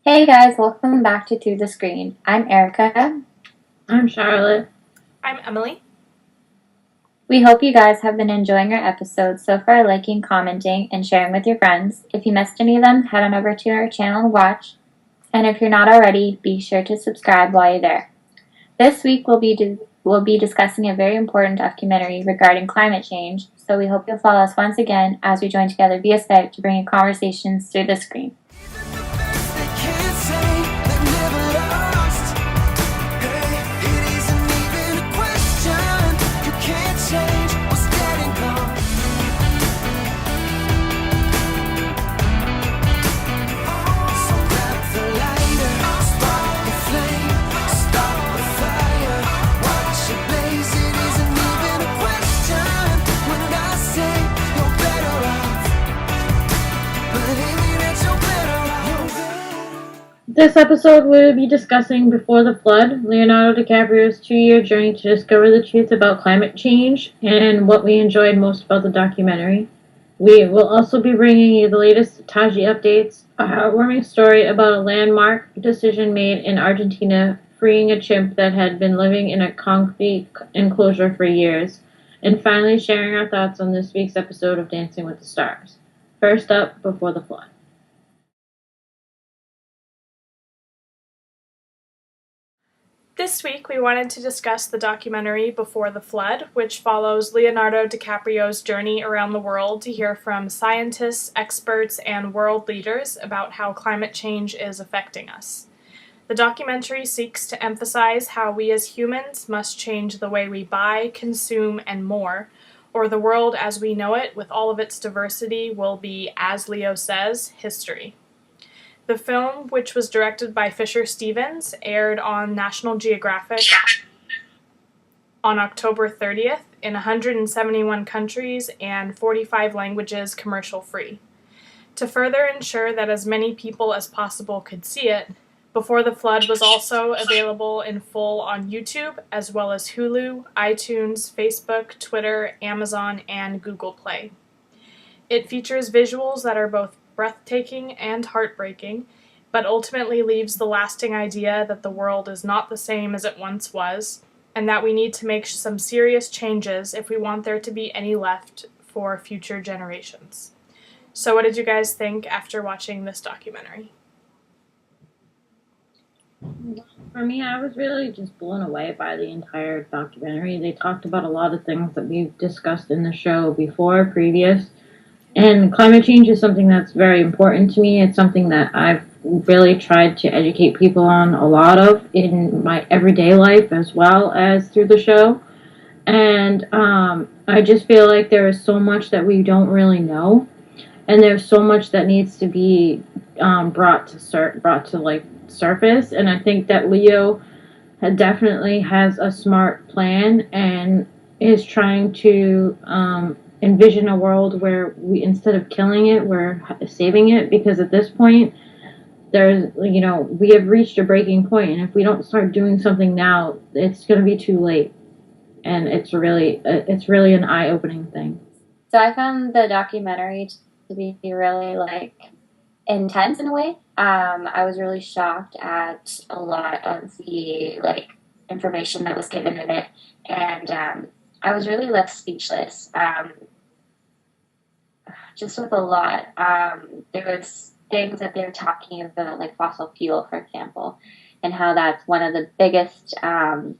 Hey guys, welcome back to the Screen. I'm Erika. I'm Charlotte. I'm Emily. We hope you guys have been enjoying our episodes so far, liking, commenting, and sharing with your friends. If you missed any of them, head on over to our channel and watch. And if you're not already, be sure to subscribe while you're there. This week we'll be discussing a very important documentary regarding climate change, so we hope you'll follow us once again as we join together via Skype to bring you conversations through the screen. This episode will be discussing Before the Flood, Leonardo DiCaprio's 2-year journey to discover the truth about climate change and what we enjoyed most about the documentary. We will also be bringing you the latest Taiji updates, a heartwarming story about a landmark decision made in Argentina freeing a chimp that had been living in a concrete enclosure for years, and finally sharing our thoughts on this week's episode of Dancing with the Stars. First up, Before the Flood. This week we wanted to discuss the documentary Before the Flood, which follows Leonardo DiCaprio's journey around the world to hear from scientists, experts, and world leaders about how climate change is affecting us. The documentary seeks to emphasize how we as humans must change the way we buy, consume, and more, or the world as we know it, with all of its diversity, will be, as Leo says, history. The film, which was directed by Fisher Stevens, aired on National Geographic on October 30th in 171 countries and 45 languages commercial-free. To further ensure that as many people as possible could see it, Before the Flood was also available in full on YouTube, as well as Hulu, iTunes, Facebook, Twitter, Amazon, and Google Play. It features visuals that are both breathtaking and heartbreaking, but ultimately leaves the lasting idea that the world is not the same as it once was, and that we need to make some serious changes if we want there to be any left for future generations. So what did you guys think after watching this documentary? For me, I was really just blown away by the entire documentary. They talked about a lot of things that we've discussed in the show previous. And climate change is something that's very important to me. It's something that I've really tried to educate people on a lot of in my everyday life as well as through the show. And I just feel like there is so much that we don't really know. And there's so much that needs to be brought to surface. And I think that Leo definitely has a smart plan and is trying to envision a world where we, instead of killing it, we're saving it, because at this point we have reached a breaking point, and if we don't start doing something now, it's going to be too late. And it's really an eye-opening thing. So I found the documentary to be really intense in a way. I was really shocked at a lot of the information that was given in it, and I was really left speechless. Just with a lot. There was things that they were talking about, like fossil fuel, for example, and how that's one of the biggest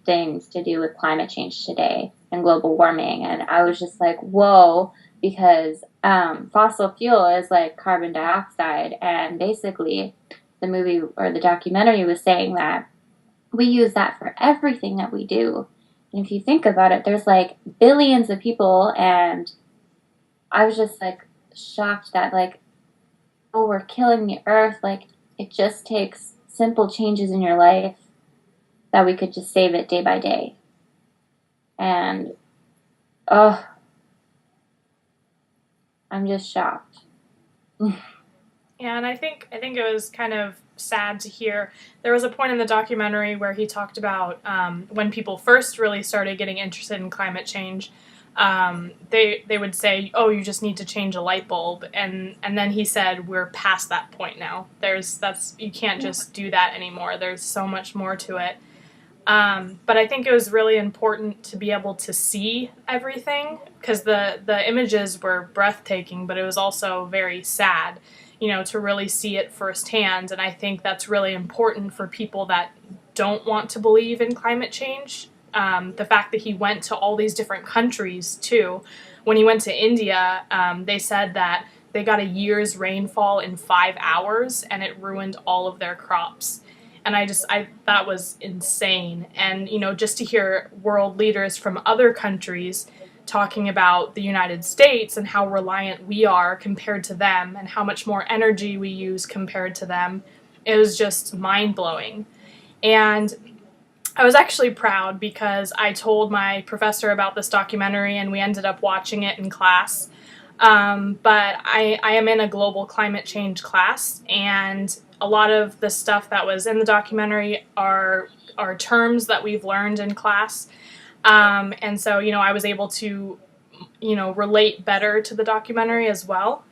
things to do with climate change today and global warming. And I was just like, whoa, because fossil fuel is like carbon dioxide, and basically the movie or the documentary was saying that we use that for everything that we do. And if you think about it, there's like billions of people, and I was just like shocked that we're killing the earth. It just takes simple changes in your life that we could just save it day by day. And I'm just shocked. Yeah, and I think it was kind of sad to hear. There was a point in the documentary where he talked about when people first really started getting interested in climate change. they would say, oh, you just need to change a light bulb. And then he said, we're past that point now. You can't just do that anymore. There's so much more to it. But I think it was really important to be able to see everything, because the images were breathtaking, but it was also very sad, to really see it firsthand. And I think that's really important for people that don't want to believe in climate change. The fact that he went to all these different countries, too. When he went to India, they said that they got a year's rainfall in 5 hours, and it ruined all of their crops. And that was insane. And, just to hear world leaders from other countries talking about the United States and how reliant we are compared to them and how much more energy we use compared to them, it was just mind-blowing. And I was actually proud because I told my professor about this documentary and we ended up watching it in class. But I am in a global climate change class, and a lot of the stuff that was in the documentary are terms that we've learned in class. And so, I was able to, relate better to the documentary as well.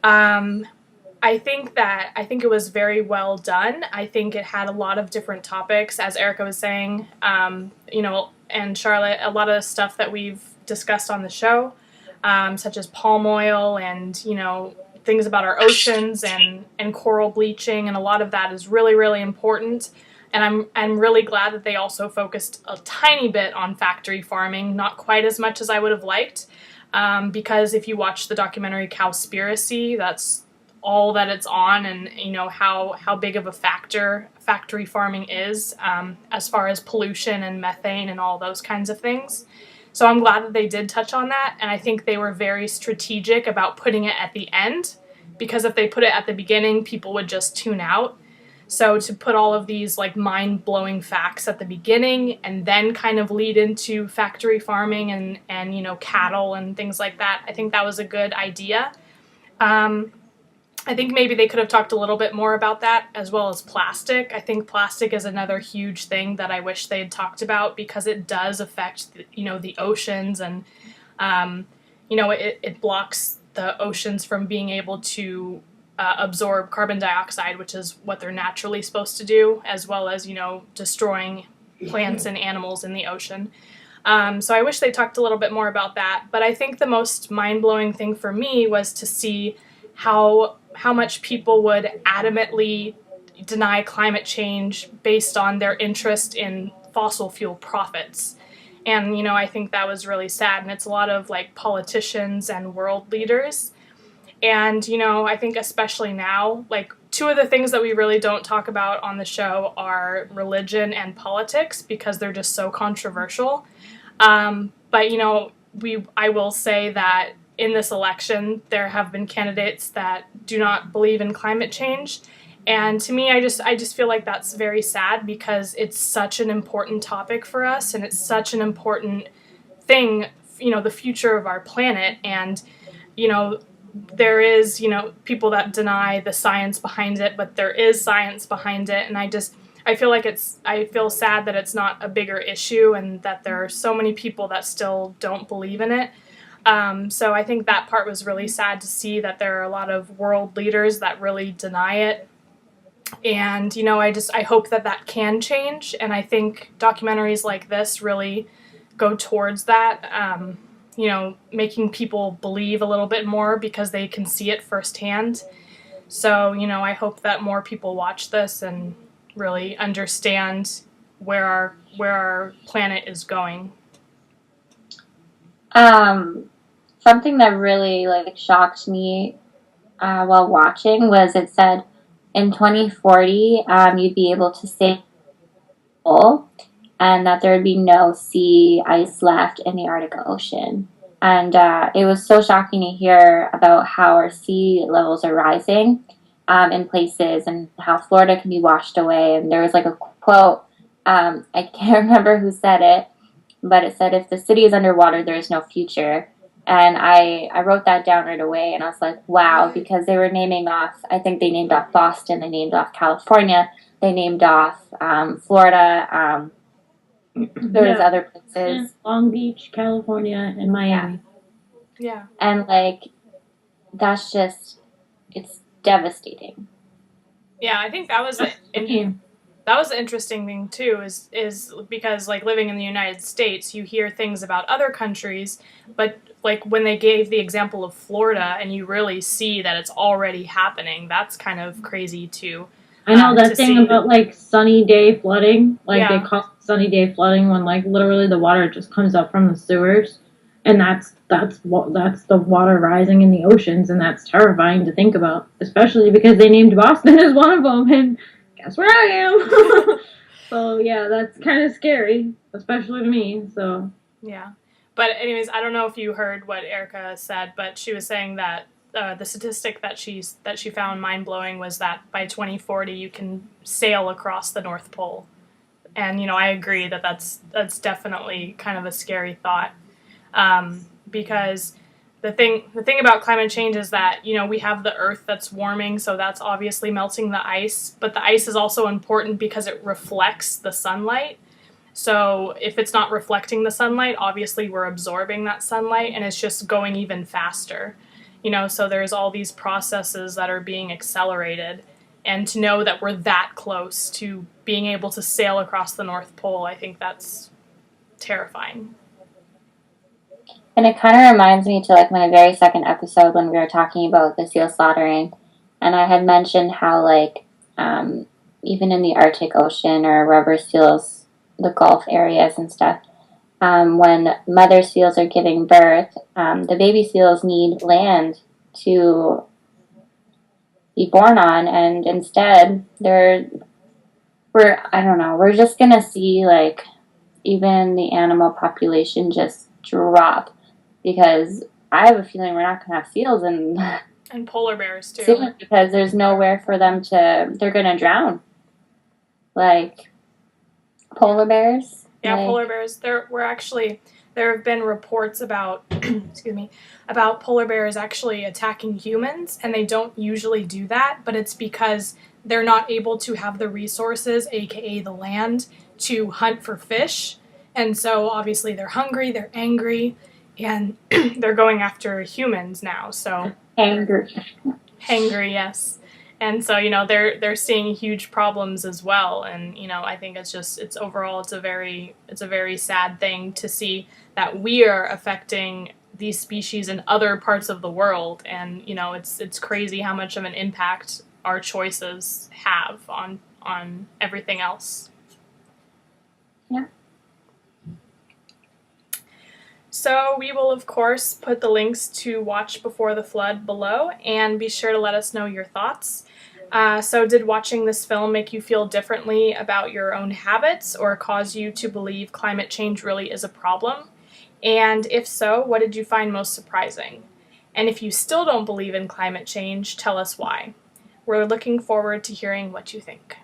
I think it was very well done. I think it had a lot of different topics, as Erika was saying, and Charlotte, a lot of stuff that we've discussed on the show. Such as palm oil and, things about our oceans and coral bleaching, and a lot of that is really, really important. And I'm really glad that they also focused a tiny bit on factory farming, not quite as much as I would have liked, because if you watch the documentary Cowspiracy, that's all that it's on, and how big of a factor factory farming is, as far as pollution and methane and all those kinds of things. So I'm glad that they did touch on that, and I think they were very strategic about putting it at the end, because if they put it at the beginning, people would just tune out. So to put all of these mind-blowing facts at the beginning and then kind of lead into factory farming and cattle and things like that, I think that was a good idea. I think maybe they could have talked a little bit more about that, as well as plastic. I think plastic is another huge thing that I wish they had talked about, because it does affect, the oceans, and, it blocks the oceans from being able to absorb carbon dioxide, which is what they're naturally supposed to do, as well as, destroying plants and animals in the ocean. So I wish they talked a little bit more about that. But I think the most mind-blowing thing for me was to see how much people would adamantly deny climate change based on their interest in fossil fuel profits. And, I think that was really sad. And it's a lot of politicians and world leaders. And, I think especially now, two of the things that we really don't talk about on the show are religion and politics, because they're just so controversial. But, I will say that in this election, there have been candidates that do not believe in climate change. And to me, I just feel like that's very sad, because it's such an important topic for us, and it's such an important thing, the future of our planet. And, there is, people that deny the science behind it, but there is science behind it. And I feel sad that it's not a bigger issue, and that there are so many people that still don't believe in it. So I think that part was really sad to see, that there are a lot of world leaders that really deny it. And, I hope that can change. And I think documentaries like this really go towards that, making people believe a little bit more because they can see it firsthand. So, I hope that more people watch this and really understand where our planet is going. Something that really shocked me while watching was, it said in 2040 you'd be able to save people, and that there would be no sea ice left in the Arctic Ocean. And it was so shocking to hear about how our sea levels are rising in places, and how Florida can be washed away. And there was a quote, I can't remember who said it, but it said, if the city is underwater, there is no future. And I wrote that down right away, and I was like, wow, because they were naming off, I think they named off Boston, they named off California, they named off Florida, There's other places. Long Beach, California, and Miami. Yeah. And, like, that's just, it's devastating. Yeah, I think that was the interesting thing too, is because, like, living in the United States, you hear things about other countries, but, like, when they gave the example of Florida and you really see that it's already happening, that's kind of crazy too. I know that thing about, like, sunny day flooding. Like, they call it sunny day flooding when, like, literally the water just comes up from the sewers. And that's the water rising in the oceans, and that's terrifying to think about. Especially because they named Boston as one of them, and guess where I am? So, yeah, that's kind of scary, especially to me, so. Yeah. But anyways, I don't know if you heard what Erika said, but she was saying that the statistic that she found mind-blowing was that by 2040 you can sail across the North Pole. And, you know, I agree that that's definitely kind of a scary thought. Because the thing about climate change is that, you know, we have the Earth that's warming, so that's obviously melting the ice, but the ice is also important because it reflects the sunlight. So if it's not reflecting the sunlight, obviously we're absorbing that sunlight, and it's just going even faster. You know, so there's all these processes that are being accelerated, and to know that we're that close to being able to sail across the North Pole, I think that's terrifying. And it kind of reminds me to, like, my very second episode when we were talking about the seal slaughtering, and I had mentioned how, like, even in the Arctic Ocean or rubber seals, the Gulf areas and stuff, when mother seals are giving birth, the baby seals need land to be born on, and instead we're just gonna see, like, even the animal population just drop, because I have a feeling we're not gonna have seals and polar bears too, because there's nowhere for them they're gonna drown, like polar bears. Yeah, polar bears. There have been reports about about polar bears actually attacking humans, and they don't usually do that, but it's because they're not able to have the resources, aka the land, to hunt for fish. And so obviously they're hungry, they're angry, and they're going after humans now. So hangry, yes. And so, you know, they're seeing huge problems as well, and, you know, I think it's a very sad thing to see that we are affecting these species in other parts of the world, and, you know, it's crazy how much of an impact our choices have on everything else. Yeah. So we will, of course, put the links to Watch Before the Flood below, and be sure to let us know your thoughts. So did watching this film make you feel differently about your own habits, or cause you to believe climate change really is a problem? And if so, what did you find most surprising? And if you still don't believe in climate change, tell us why. We're looking forward to hearing what you think.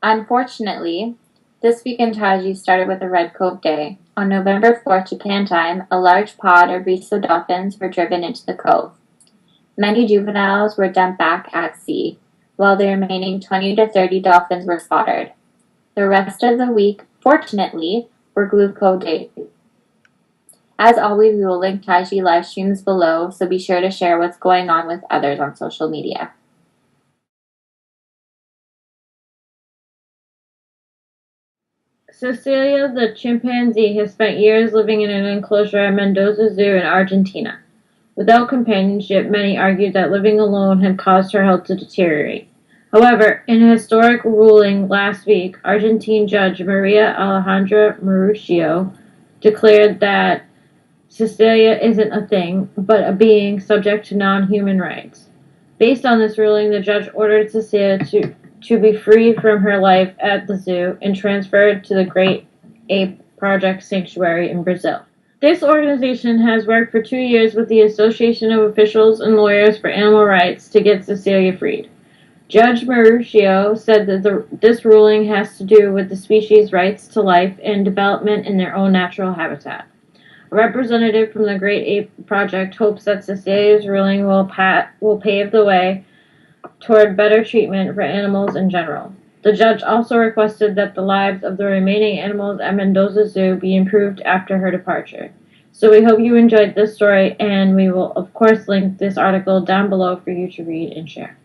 Unfortunately, this week in Taiji started with a Red Cove Day. On November 4th, Japan time, a large pod of Riso dolphins were driven into the cove. Many juveniles were dumped back at sea, while the remaining 20 to 30 dolphins were slaughtered. The rest of the week, fortunately, were Glue Cove Day. As always, we will link Taiji live streams below, so be sure to share what's going on with others on social media. Cecilia the chimpanzee has spent years living in an enclosure at Mendoza Zoo in Argentina. Without companionship, many argued that living alone had caused her health to deteriorate. However, in a historic ruling last week, Argentine Judge Maria Alejandra Mauricio declared that Cecilia isn't a thing, but a being subject to non-human rights. Based on this ruling, the judge ordered Cecilia to be freed from her life at the zoo and transferred to the Great Ape Project Sanctuary in Brazil. This organization has worked for 2 years with the Association of Officials and Lawyers for Animal Rights to get Cecilia freed. Judge Mauricio said that this ruling has to do with the species' rights to life and development in their own natural habitat. A representative from the Great Ape Project hopes that Cecilia's ruling will pave the way toward better treatment for animals in general. The judge also requested that the lives of the remaining animals at Mendoza Zoo be improved after her departure. So we hope you enjoyed this story, and we will, of course, link this article down below for you to read and share.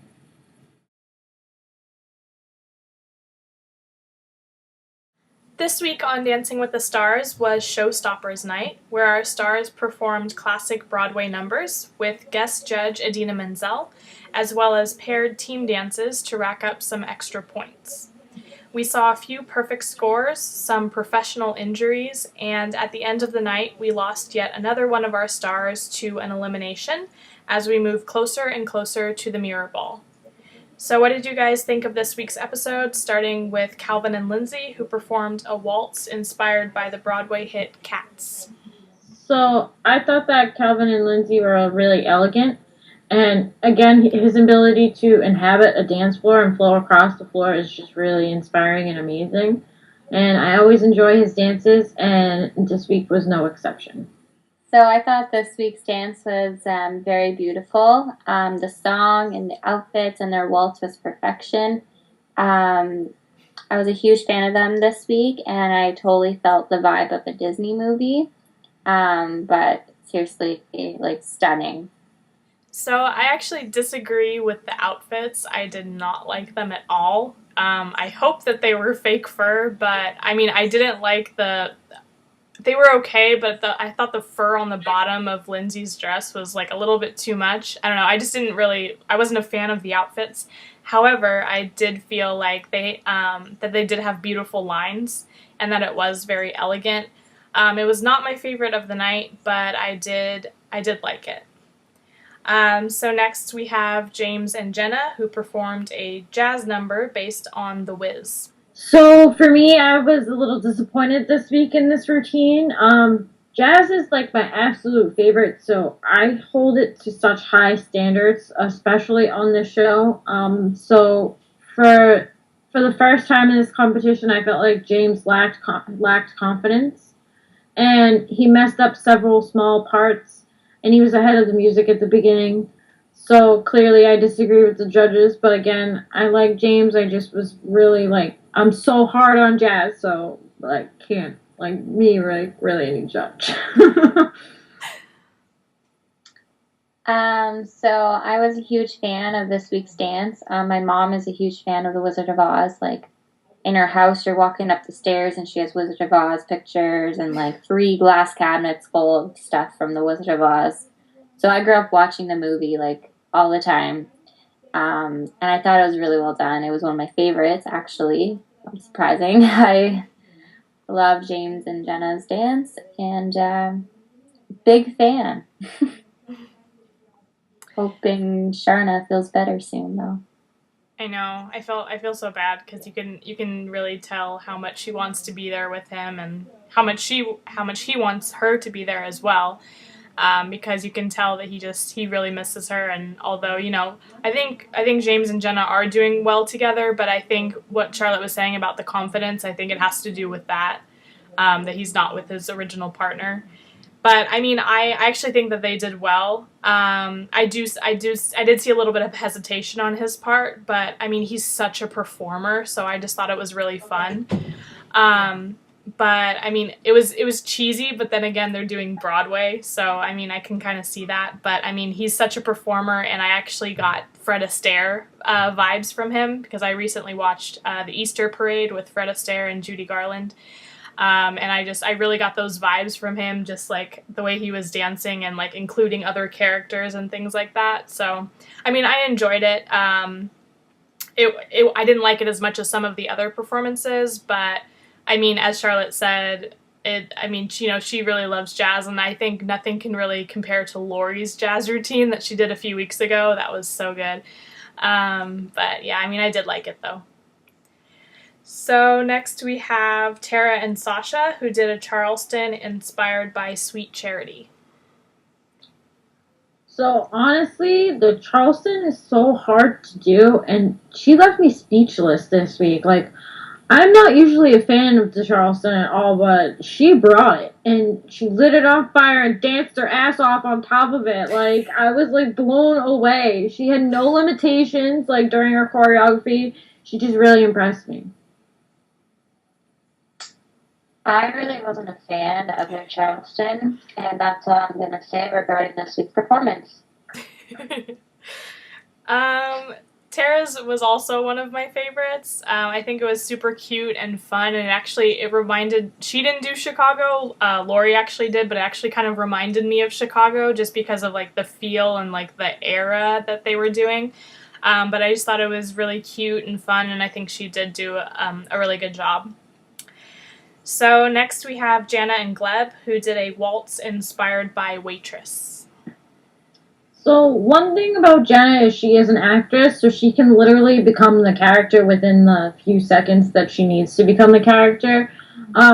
This week on Dancing with the Stars was Showstoppers Night, where our stars performed classic Broadway numbers with guest judge Idina Menzel, as well as paired team dances to rack up some extra points. We saw a few perfect scores, some professional injuries, and at the end of the night we lost yet another one of our stars to an elimination as we move closer and closer to the mirror ball. So what did you guys think of this week's episode, starting with Calvin and Lindsay, who performed a waltz inspired by the Broadway hit Cats? So I thought that Calvin and Lindsay were really elegant, and again, his ability to inhabit a dance floor and flow across the floor is just really inspiring and amazing. And I always enjoy his dances, and this week was no exception. So I thought this week's dance was very beautiful. The song and the outfits and their waltz was perfection. I was a huge fan of them this week, and I totally felt the vibe of a Disney movie. But seriously, like, stunning. So I actually disagree with the outfits. I did not like them at all. I hope that they were fake fur, but I mean, I didn't like they were okay, but I thought the fur on the bottom of Lindsay's dress was like a little bit too much. I don't know. I wasn't a fan of the outfits. However, I did feel like that they did have beautiful lines and that it was very elegant. It was not my favorite of the night, but I did like it. So next we have James and Jenna, who performed a jazz number based on The Wiz. So for me, I was a little disappointed this week in this routine. Jazz is like my absolute favorite, so I hold it to such high standards, especially on this show. So for the first time in this competition, I felt like James lacked confidence, and he messed up several small parts, and he was ahead of the music at the beginning. So clearly I disagree with the judges, but again, I like James. I just was really like, I'm so hard on jazz, so like can't like me really any judge. So I was a huge fan of this week's dance. My mom is a huge fan of The Wizard of Oz. Like, in her house, you're walking up the stairs and she has Wizard of Oz pictures and like 3 glass cabinets full of stuff from The Wizard of Oz. So I grew up watching the movie like all the time. And I thought it was really well done. It was one of my favorites, actually. Surprising. I love James and Jenna's dance, and big fan. Hoping Sharna feels better soon, though. I know. I feel so bad because you can really tell how much she wants to be there with him and how much he wants her to be there as well. Because you can tell that he really misses her, and although, you know, I think James and Jenna are doing well together, but I think what Charlotte was saying about the confidence, I think it has to do with that he's not with his original partner. But I mean, I actually think that they did well. I did see a little bit of hesitation on his part, but I mean, he's such a performer, so I just thought it was really fun. But I mean, it was cheesy, but then again, they're doing Broadway, so I mean, I can kind of see that. But I mean, he's such a performer, and I actually got Fred Astaire vibes from him because I recently watched the Easter Parade with Fred Astaire and Judy Garland, and I really got those vibes from him, just like the way he was dancing and like including other characters and things like that. So I mean, I enjoyed it. I didn't like it as much as some of the other performances, but I mean, as Charlotte said, she really loves jazz, and I think nothing can really compare to Lori's jazz routine that she did a few weeks ago. That was so good. But yeah, I mean, I did like it though. So next we have Tara and Sasha, who did a Charleston inspired by Sweet Charity. So honestly, the Charleston is so hard to do, and she left me speechless this week. Like, I'm not usually a fan of the Charleston at all, but she brought it. And she lit it on fire and danced her ass off on top of it. Like, I was, like, blown away. She had no limitations, like, during her choreography. She just really impressed me. I really wasn't a fan of their Charleston, and that's all I'm going to say regarding this week's performance. Tara's was also one of my favorites. I think it was super cute and fun, and it reminded, she didn't do Chicago, Lori actually did, but it actually kind of reminded me of Chicago just because of, like, the feel and, like, the era that they were doing. But I just thought it was really cute and fun, and I think she did do a really good job. So next we have Jana and Gleb, who did a waltz inspired by Waitress. So one thing about Jenna is she is an actress, so she can literally become the character within the few seconds that she needs to become the character,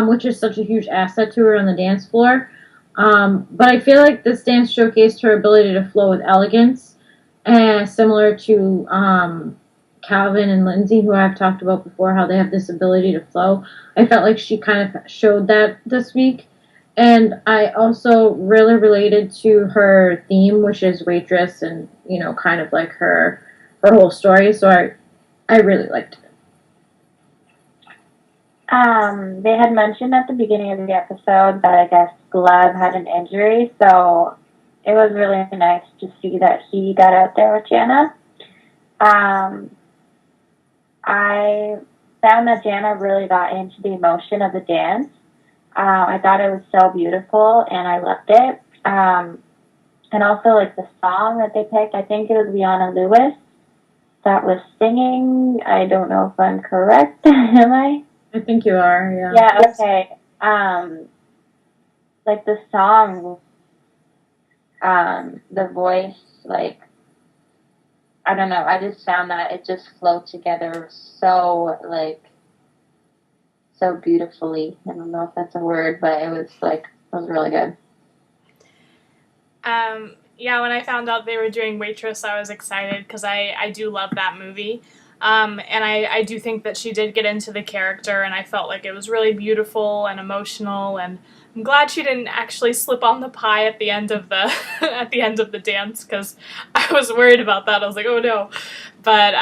which is such a huge asset to her on the dance floor. But I feel like this dance showcased her ability to flow with elegance, similar to Calvin and Lindsay, who I've talked about before, how they have this ability to flow. I felt like she kind of showed that this week. And I also really related to her theme, which is Waitress, and, you know, kind of like her whole story. So I really liked it. They had mentioned at the beginning of the episode that I guess Gleb had an injury, so it was really nice to see that he got out there with Jana. I found that Jana really got into the emotion of the dance. I thought it was so beautiful, and I loved it. And also, like, the song that they picked, I think it was Leona Lewis that was singing. I don't know if I'm correct. Am I? I think you are, yeah. Yeah, okay. Like, the song, the voice, like, I don't know, I just found that it just flowed together so, like, so beautifully. I don't know if that's a word, but it was really good. Yeah, when I found out they were doing Waitress, I was excited because I do love that movie. And I do think that she did get into the character, and I felt like it was really beautiful and emotional, and I'm glad she didn't actually slip on the pie at the end of the at the end of the dance, because I was worried about that. I was like, oh no. But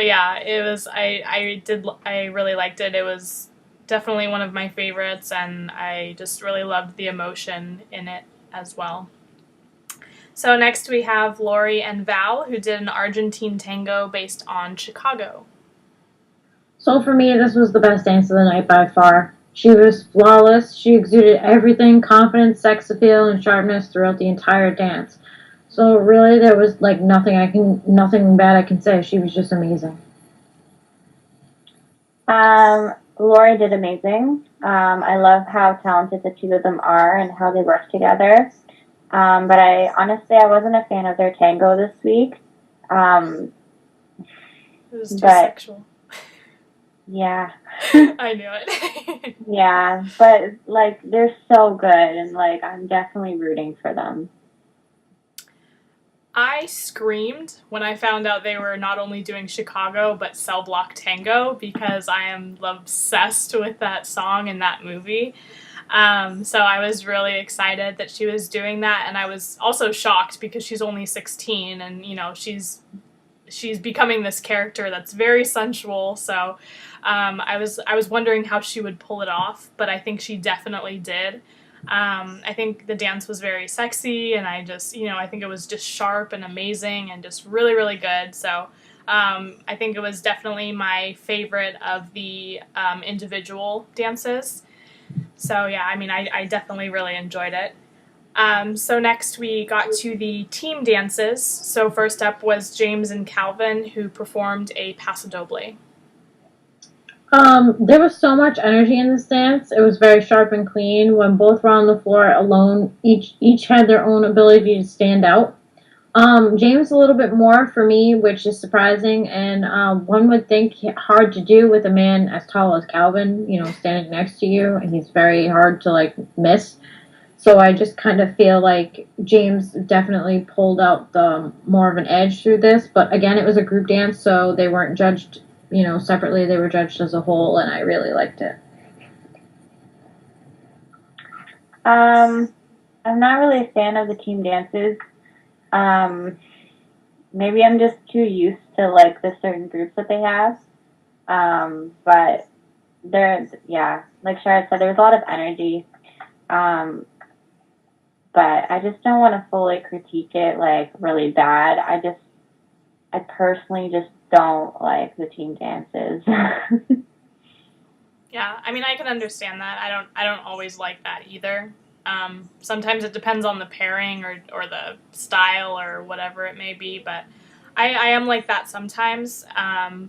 yeah, it was I really liked it. It was definitely one of my favorites, and I just really loved the emotion in it as well. So next we have Lori and Val, who did an Argentine tango based on Chicago. So for me, this was the best dance of the night by far. She was flawless. She exuded everything, confidence, sex appeal, and sharpness throughout the entire dance. So really, there was like nothing bad I can say. She was just amazing. Lori did amazing. I love how talented the two of them are and how they work together. But I wasn't a fan of their tango this week. It was too sexual. Yeah. I knew it. Yeah, but, like, they're so good, and, like, I'm definitely rooting for them. I screamed when I found out they were not only doing Chicago, but Cell Block Tango, because I am obsessed with that song and that movie. So I was really excited that she was doing that, and I was also shocked because she's only 16, and, you know, she's becoming this character that's very sensual, so I was wondering how she would pull it off, but I think she definitely did. I think the dance was very sexy, and I think it was just sharp and amazing and just really, really good. So I think it was definitely my favorite of the individual dances. So yeah, I mean, I definitely really enjoyed it. So next we got to the team dances. So first up was James and Calvin, who performed a Paso Doble. There was so much energy in this dance. It was very sharp and clean. When both were on the floor alone, each had their own ability to stand out. James a little bit more for me, which is surprising, and one would think hard to do with a man as tall as Calvin, you know, standing next to you, and he's very hard to, like, miss. So I just kind of feel like James definitely pulled out the more of an edge through this, but again, it was a group dance, so they weren't judged separately they were judged as a whole, and I really liked it. I'm not really a fan of the team dances. Maybe I'm just too used to like the certain groups that they have. But like Shara said, there was a lot of energy. But I just don't want to fully critique it like really bad. I personally just don't like the team dances. Yeah, I mean, I can understand that. I don't always like that either. Sometimes it depends on the pairing or the style or whatever it may be, but I am like that sometimes.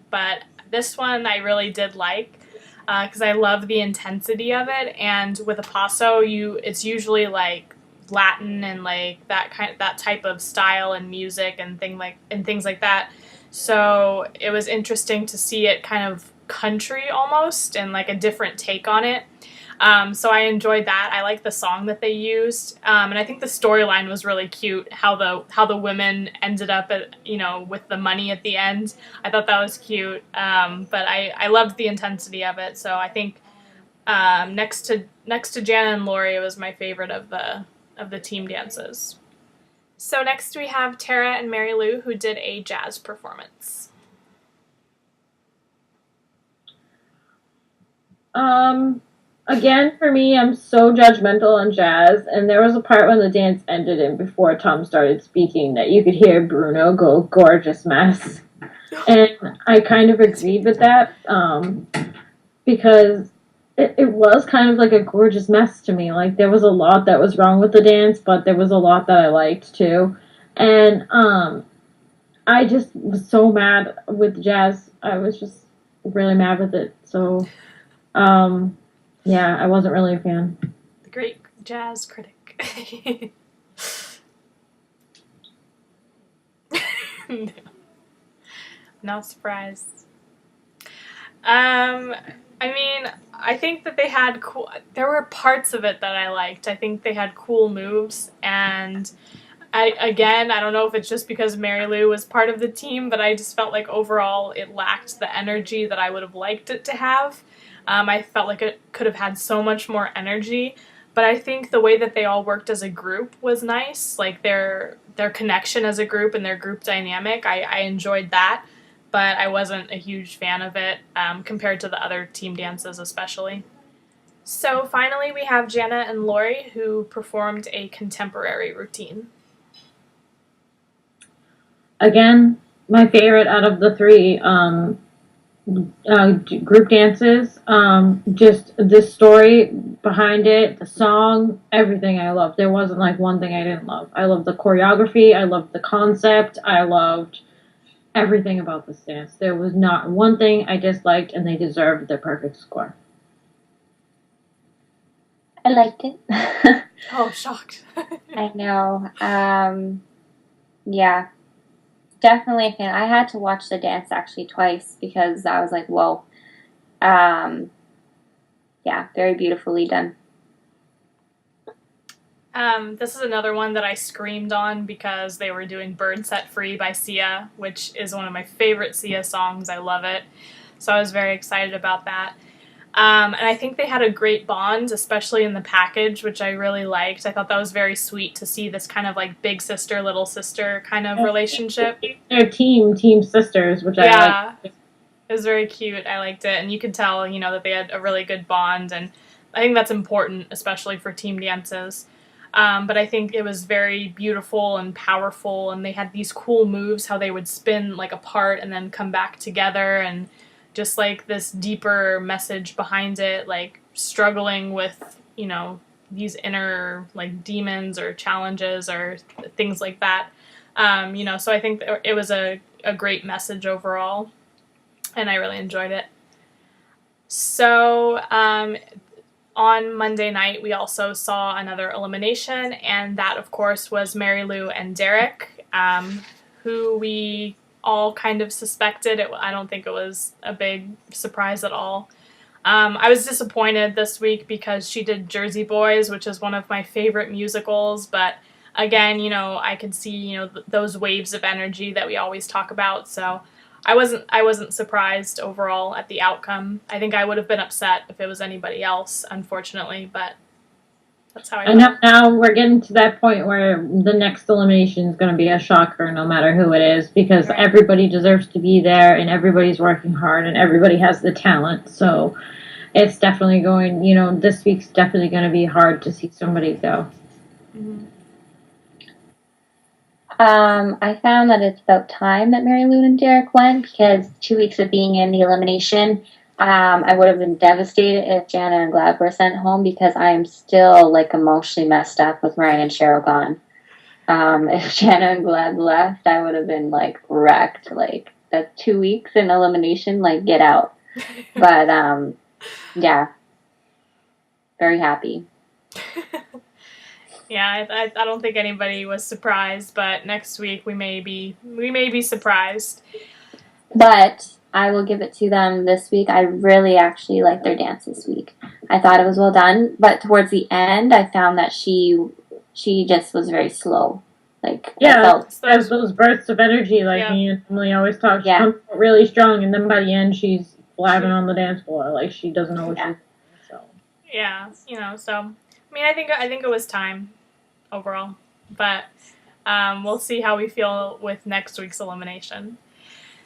But this one I really did like because I love the intensity of it, and with a paso, it's usually like Latin and like that type of style and music and things like that. So it was interesting to see it kind of country almost and like a different take on it. So I enjoyed that. I like the song that they used, and I think the storyline was really cute. How the women ended up at with the money at the end. I thought that was cute. But I loved the intensity of it. So I think next to Jana and Lori, it was my favorite of the team dances. So next we have Tara and Mary Lou, who did a jazz performance. Again, for me, I'm so judgmental on jazz, and there was a part when the dance ended and before Tom started speaking that you could hear Bruno go gorgeous mess. And I kind of agreed with that, because it was kind of like a gorgeous mess to me. Like, there was a lot that was wrong with the dance, but there was a lot that I liked, too. And, I just was so mad with jazz. I was just really mad with it. So, yeah, I wasn't really a fan. The great jazz critic. No. Not surprised. I mean, I think that they had there were parts of it that I liked. I think they had cool moves, and I don't know if it's just because Mary Lou was part of the team, but I just felt like overall it lacked the energy that I would have liked it to have. I felt like it could have had so much more energy, but I think the way that they all worked as a group was nice. Like their connection as a group and their group dynamic, I enjoyed that, but I wasn't a huge fan of it compared to the other team dances especially. So finally we have Jana and Lori, who performed a contemporary routine. Again, my favorite out of the three group dances. Just the story behind it, the song, everything I loved. There wasn't like one thing I didn't love. I loved the choreography, I loved the concept, I loved everything about this dance. There was not one thing I disliked, and they deserved their perfect score. I liked it. Oh, shocked. I know. Yeah. Definitely a fan. I had to watch the dance actually twice because I was like, whoa. Yeah, very beautifully done. This is another one that I screamed on because they were doing Bird Set Free by Sia, which is one of my favorite Sia songs. I love it. So I was very excited about that. And I think they had a great bond, especially in the package, which I really liked. I thought that was very sweet to see this kind of like big sister, little sister kind of relationship. They're team sisters, which I liked. It was very cute. I liked it. And you could tell, that they had a really good bond. And I think that's important, especially for team dances. But I think it was very beautiful and powerful. And they had these cool moves, how they would spin like apart and then come back together, and just like this deeper message behind it, like struggling with, these inner like demons or challenges or things like that. So I think it was a great message overall, and I really enjoyed it. So on Monday night, we also saw another elimination, and that, of course, was Mary Lou and Derek, who we all kind of suspected. I don't think it was a big surprise at all. I was disappointed this week because she did Jersey Boys, which is one of my favorite musicals, but again, I could see, those waves of energy that we always talk about, so I wasn't surprised overall at the outcome. I think I would have been upset if it was anybody else, unfortunately, but that's how I felt. And now we're getting to that point where the next elimination is going to be a shocker no matter who it is, because Right. everybody deserves to be there and everybody's working hard and everybody has the talent. So it's definitely going, this week's definitely going to be hard to see somebody go. Mhm. I found that it's about time that Mary Lou and Derek went, because 2 weeks of being in the elimination, I would have been devastated if Jana and Glad were sent home, because I am still like emotionally messed up with Ryan and Cheryl gone. If Jana and Glad left, I would have been like wrecked. Like, that's 2 weeks in elimination, like, get out. But yeah, very happy. Yeah, I don't think anybody was surprised, but next week we may be surprised. But I will give it to them this week. I really actually liked their dance this week. I thought it was well done, but towards the end, I found that she just was very slow. Like, Yeah, I felt, there's those bursts of energy, like me and Emily always talk. She comes out really strong, and then by the end, she's flapping on the dance floor, like she doesn't know what she's doing. So. Yeah, so I mean, I think it was time overall, but we'll see how we feel with next week's elimination.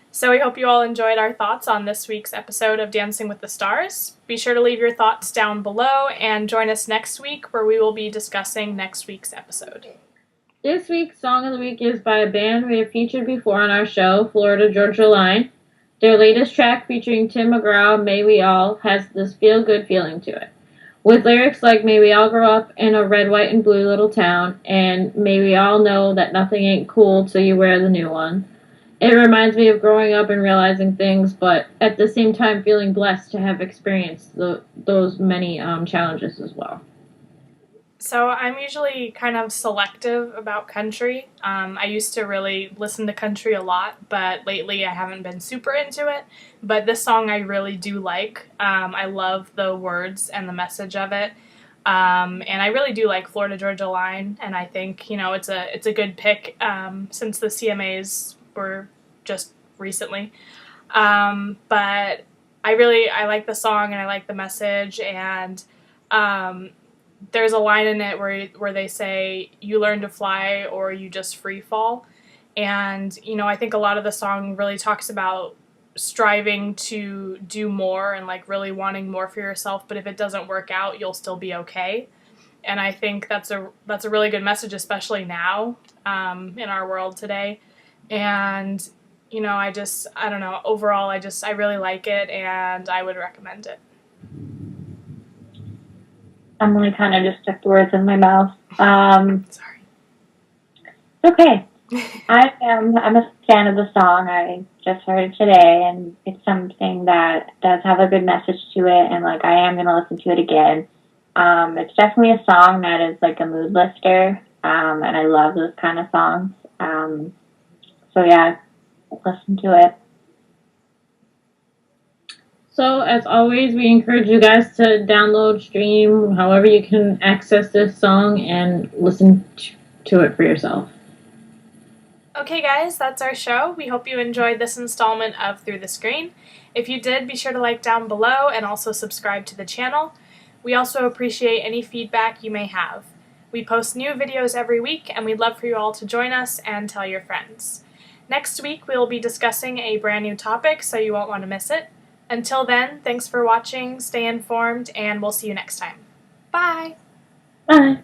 So we hope you all enjoyed our thoughts on this week's episode of Dancing with the Stars. Be sure to leave your thoughts down below and join us next week, where we will be discussing next week's episode. This week's Song of the Week is by a band we have featured before on our show, Florida Georgia Line. Their latest track, featuring Tim McGraw, May We All, has this feel-good feeling to it. With lyrics like "May we all grow up in a red, white, and blue little town," and "May we all know that nothing ain't cool till you wear the new one." It reminds me of growing up and realizing things, but at the same time feeling blessed to have experienced those many challenges as well. So I'm usually kind of selective about country. I used to really listen to country a lot, but lately I haven't been super into it. But this song I really do like. I love the words and the message of it. And I really do like Florida Georgia Line, and I think, it's a good pick since the CMAs were just recently. But I like the song and I like the message, and there's a line in it where they say, "You learn to fly or you just free fall." And, I think a lot of the song really talks about striving to do more and like really wanting more for yourself, but if it doesn't work out, you'll still be okay. And I think that's a really good message, especially now in our world today. And, I don't know, overall, I really like it and I would recommend it. Emily kind of just took the words in my mouth. Sorry. Okay. I'm a fan of the song. I just heard it today, and it's something that does have a good message to it, and like, I am going to listen to it again. It's definitely a song that is like a mood lifter, and I love those kind of songs. So yeah, listen to it. So, as always, we encourage you guys to download, stream, however you can access this song and listen to it for yourself. Okay, guys, that's our show. We hope you enjoyed this installment of Through the Screen. If you did, be sure to like down below and also subscribe to the channel. We also appreciate any feedback you may have. We post new videos every week, and we'd love for you all to join us and tell your friends. Next week, we will be discussing a brand new topic, so you won't want to miss it. Until then, thanks for watching, stay informed, and we'll see you next time. Bye! Bye!